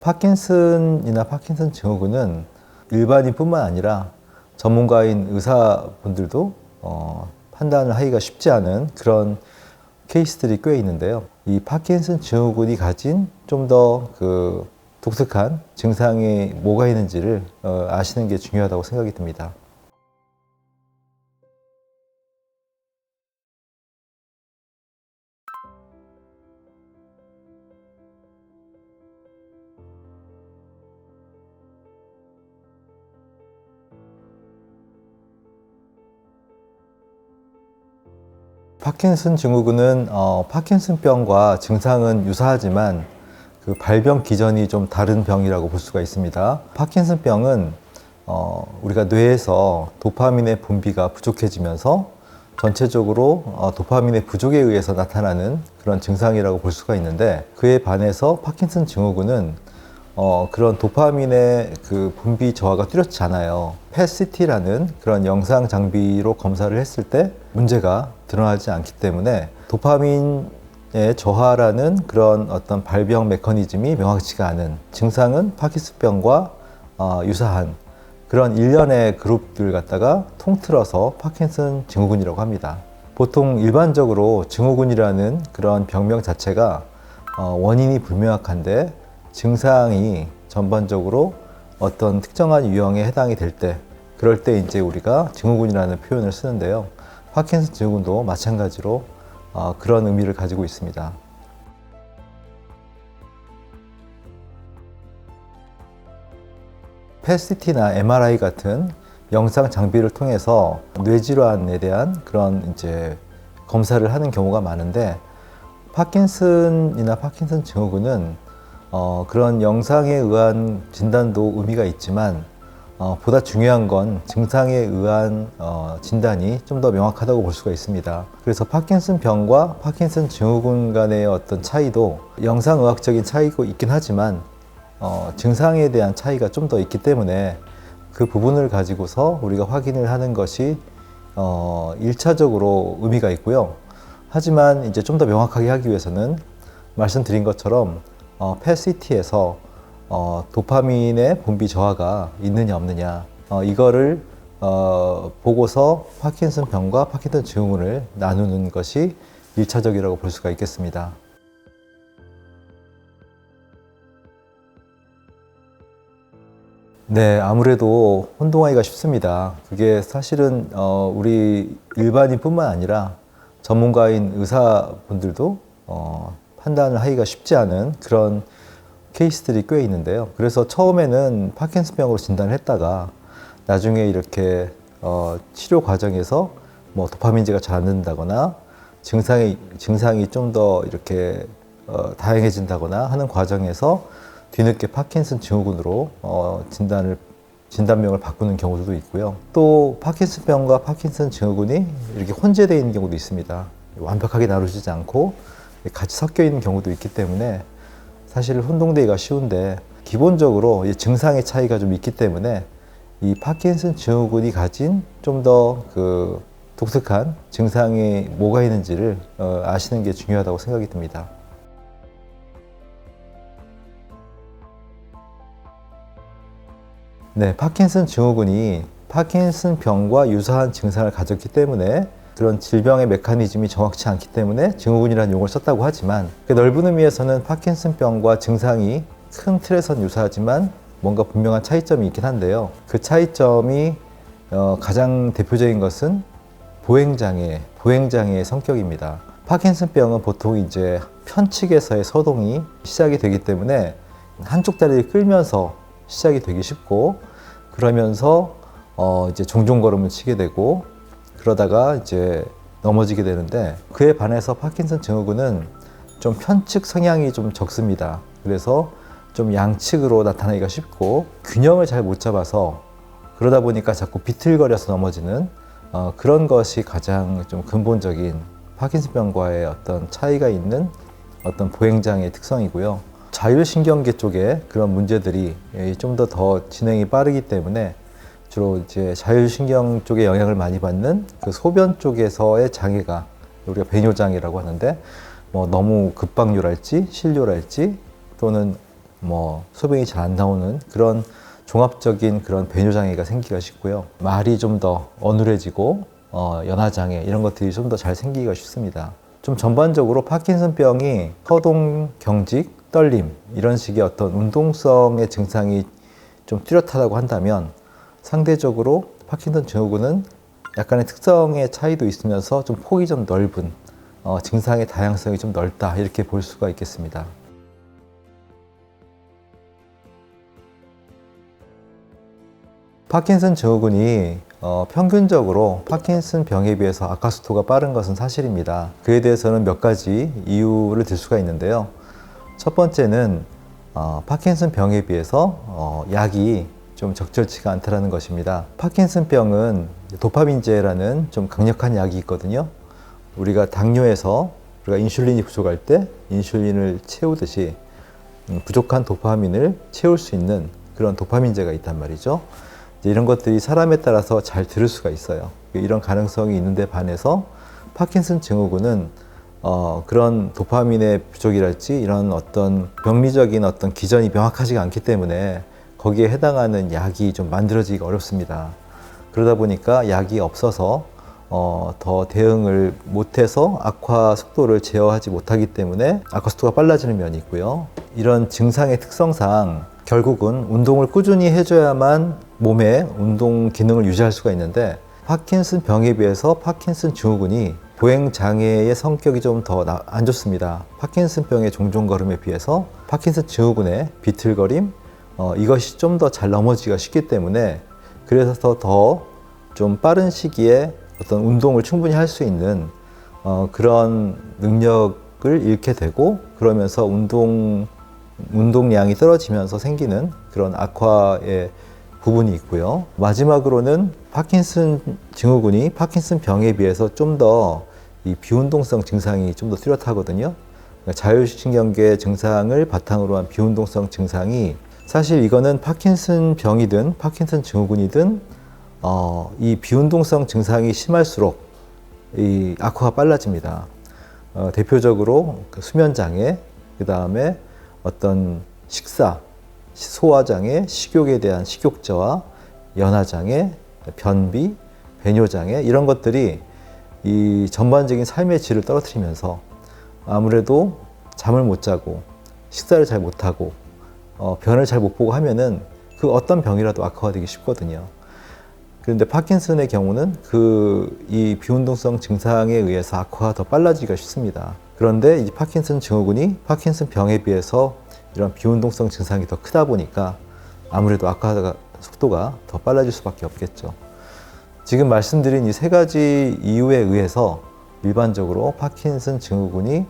파킨슨이나 파킨슨 증후군은 일반인뿐만 아니라 전문가인 의사분들도 판단을 하기가 쉽지 않은 그런 케이스들이 꽤 있는데요. 이 파킨슨 증후군이 가진 좀 더 독특한 증상이 뭐가 있는지를 아시는 게 중요하다고 생각이 듭니다. 파킨슨 증후군은 파킨슨병과 증상은 유사하지만 그 발병 기전이 좀 다른 병이라고 볼 수가 있습니다. 파킨슨병은 우리가 뇌에서 도파민의 분비가 부족해지면서 전체적으로 도파민의 부족에 의해서 나타나는 그런 증상이라고 볼 수가 있는데, 그에 반해서 파킨슨 증후군은 그런 도파민의 그 분비 저하가 뚜렷지 않아요. 펫CT라는 그런 영상 장비로 검사를 했을 때 문제가 드러나지 않기 때문에 도파민의 저하라는 그런 어떤 발병 메커니즘이 명확치가 않은 증상은 파킨슨병과 유사한 그런 일련의 그룹들 갖다가 통틀어서 파킨슨 증후군이라고 합니다. 보통 일반적으로 증후군이라는 그런 병명 자체가 원인이 불명확한데 증상이 전반적으로 어떤 특정한 유형에 해당이 될 때, 그럴 때 이제 우리가 증후군이라는 표현을 쓰는데요. 파킨슨 증후군도 마찬가지로 그런 의미를 가지고 있습니다. 펫CT나 MRI 같은 영상 장비를 통해서 뇌질환에 대한 그런 이제 검사를 하는 경우가 많은데, 파킨슨이나 파킨슨 증후군은 그런 영상에 의한 진단도 의미가 있지만 보다 중요한 건 증상에 의한 진단이 좀 더 명확하다고 볼 수가 있습니다. 그래서 파킨슨병과 파킨슨 증후군 간의 어떤 차이도 영상의학적인 차이가 있긴 하지만 증상에 대한 차이가 좀 더 있기 때문에 그 부분을 가지고서 우리가 확인을 하는 것이 1차적으로 의미가 있고요. 하지만 이제 좀 더 명확하게 하기 위해서는 말씀드린 것처럼 펫CT에서 도파민의 분비 저하가 있느냐 없느냐 이거를 보고서 파킨슨병과 파킨슨 증후군을 나누는 것이 1차적이라고 볼 수가 있겠습니다. 네, 아무래도 혼동하기가 쉽습니다. 그게 사실은 우리 일반인뿐만 아니라 전문가인 의사분들도 판단을 하기가 쉽지 않은 그런 케이스들이 꽤 있는데요. 그래서 처음에는 파킨슨병으로 진단을 했다가 나중에 이렇게 치료 과정에서 뭐 도파민제가 잘 안 된다거나 증상이 좀 더 이렇게 다양해진다거나 하는 과정에서 뒤늦게 파킨슨 증후군으로 진단명을 바꾸는 경우도 있고요. 또 파킨슨병과 파킨슨 증후군이 이렇게 혼재되어 있는 경우도 있습니다. 완벽하게 나누지 않고 같이 섞여 있는 경우도 있기 때문에 사실 혼동되기가 쉬운데, 기본적으로 증상의 차이가 좀 있기 때문에 이 파킨슨 증후군이 가진 좀 더 독특한 증상이 뭐가 있는지를 아시는 게 중요하다고 생각이 듭니다. 네, 파킨슨 증후군이 파킨슨병과 유사한 증상을 가졌기 때문에 그런 질병의 메커니즘이 정확치 않기 때문에 증후군이라는 용어를 썼다고 하지만, 넓은 의미에서는 파킨슨병과 증상이 큰 틀에선 유사하지만 뭔가 분명한 차이점이 있긴 한데요. 그 차이점이 가장 대표적인 것은 보행장애의 성격입니다. 파킨슨병은 보통 이제 편측에서의 서동이 시작이 되기 때문에 한쪽 다리를 끌면서 시작이 되기 쉽고, 그러면서 이제 종종 걸음을 치게 되고, 그러다가 이제 넘어지게 되는데, 그에 반해서 파킨슨 증후군은 좀 편측 성향이 좀 적습니다. 그래서 좀 양측으로 나타나기가 쉽고 균형을 잘 못 잡아서 그러다 보니까 자꾸 비틀거려서 넘어지는 그런 것이 가장 좀 근본적인 파킨슨병과의 어떤 차이가 있는 어떤 보행장애의 특성이고요. 자율신경계 쪽에 그런 문제들이 좀 더 진행이 빠르기 때문에 주로 이제 자율신경 쪽에 영향을 많이 받는 그 소변 쪽에서의 장애가 우리가 배뇨장애라고 하는데, 뭐 너무 급박뇨랄지 실뇨랄지 또는 뭐 소변이 잘 안 나오는 그런 종합적인 그런 배뇨장애가 생기기가 쉽고요. 말이 좀 더 어눌해지고 연화장애 이런 것들이 좀 더 잘 생기기가 쉽습니다. 좀 전반적으로 파킨슨병이 허동, 경직, 떨림 이런 식의 어떤 운동성의 증상이 좀 뚜렷하다고 한다면 상대적으로 파킨슨 증후군은 약간의 특성의 차이도 있으면서 좀 폭이 좀 넓은 증상의 다양성이 좀 넓다 이렇게 볼 수가 있겠습니다. 파킨슨 증후군이 평균적으로 파킨슨 병에 비해서 악화속도가 빠른 것은 사실입니다. 그에 대해서는 몇 가지 이유를 들 수가 있는데요. 첫 번째는 파킨슨 병에 비해서 약이 좀 적절치가 않다는 것입니다. 파킨슨 병은 도파민제라는 좀 강력한 약이 있거든요. 우리가 당뇨에서 우리가 인슐린이 부족할 때 인슐린을 채우듯이 부족한 도파민을 채울 수 있는 그런 도파민제가 있단 말이죠. 이런 것들이 사람에 따라서 잘 들을 수가 있어요. 이런 가능성이 있는데 반해서 파킨슨 증후군은 그런 도파민의 부족이랄지 이런 어떤 병리적인 어떤 기전이 명확하지가 않기 때문에 거기에 해당하는 약이 좀 만들어지기가 어렵습니다. 그러다 보니까 약이 없어서 더 대응을 못해서 악화 속도를 제어하지 못하기 때문에 악화 속도가 빨라지는 면이 있고요. 이런 증상의 특성상 결국은 운동을 꾸준히 해줘야만 몸의 운동 기능을 유지할 수가 있는데 파킨슨 병에 비해서 파킨슨 증후군이 보행 장애의 성격이 좀 더 안 좋습니다. 파킨슨 병의 종종 걸음에 비해서 파킨슨 증후군의 비틀거림 이것이 좀 더 잘 넘어지기가 쉽기 때문에 그래서 더 좀 빠른 시기에 어떤 운동을 충분히 할 수 있는 그런 능력을 잃게 되고 그러면서 운동량이 떨어지면서 생기는 그런 악화의 부분이 있고요. 마지막으로는 파킨슨 증후군이 파킨슨 병에 비해서 좀 더 이 비운동성 증상이 좀 더 뚜렷하거든요. 그러니까 자율신경계 증상을 바탕으로 한 비운동성 증상이 사실 이거는 파킨슨 병이든 파킨슨 증후군이든 이 비운동성 증상이 심할수록 이 악화가 빨라집니다. 대표적으로 수면장애, 그 다음에 어떤 식사, 소화장애, 식욕에 대한 식욕저하, 연화장애, 변비, 배뇨장애 이런 것들이 이 전반적인 삶의 질을 떨어뜨리면서 아무래도 잠을 못 자고 식사를 잘 못하고 변을 잘 못 보고 하면은 그 어떤 병이라도 악화가 되기 쉽거든요. 그런데 파킨슨의 경우는 이 비운동성 증상에 의해서 악화가 더 빨라지기가 쉽습니다. 그런데 이 파킨슨 증후군이 파킨슨 병에 비해서 이런 비운동성 증상이 더 크다 보니까 아무래도 악화 속도가 더 빨라질 수밖에 없겠죠. 지금 말씀드린 이 세 가지 이유에 의해서 일반적으로 파킨슨 증후군이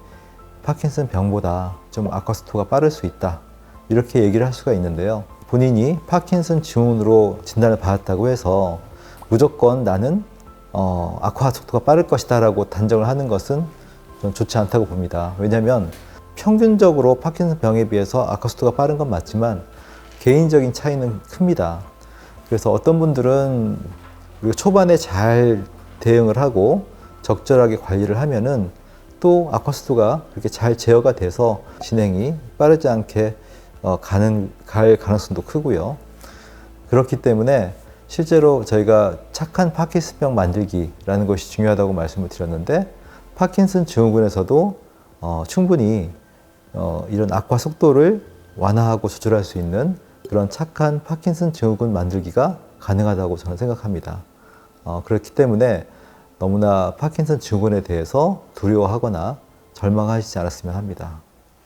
파킨슨 병보다 좀 악화 속도가 빠를 수 있다. 이렇게 얘기를 할 수가 있는데요. 본인이 파킨슨 증후군으로 진단을 받았다고 해서 무조건 나는 악화 속도가 빠를 것이다 라고 단정을 하는 것은 좀 좋지 않다고 봅니다. 왜냐하면 평균적으로 파킨슨 병에 비해서 악화 속도가 빠른 건 맞지만 개인적인 차이는 큽니다. 그래서 어떤 분들은 우리가 초반에 잘 대응을 하고 적절하게 관리를 하면은 또 악화 속도가 그렇게 잘 제어가 돼서 진행이 빠르지 않게 갈 가능성도 크고요. 그렇기 때문에 실제로 저희가 착한 파킨슨병 만들기라는 것이 중요하다고 말씀을 드렸는데 파킨슨 증후군에서도 충분히 이런 악화 속도를 완화하고 조절할 수 있는 그런 착한 파킨슨 증후군 만들기가 가능하다고 저는 생각합니다. 그렇기 때문에 너무나 파킨슨 증후군에 대해서 두려워하거나 절망하시지 않았으면 합니다.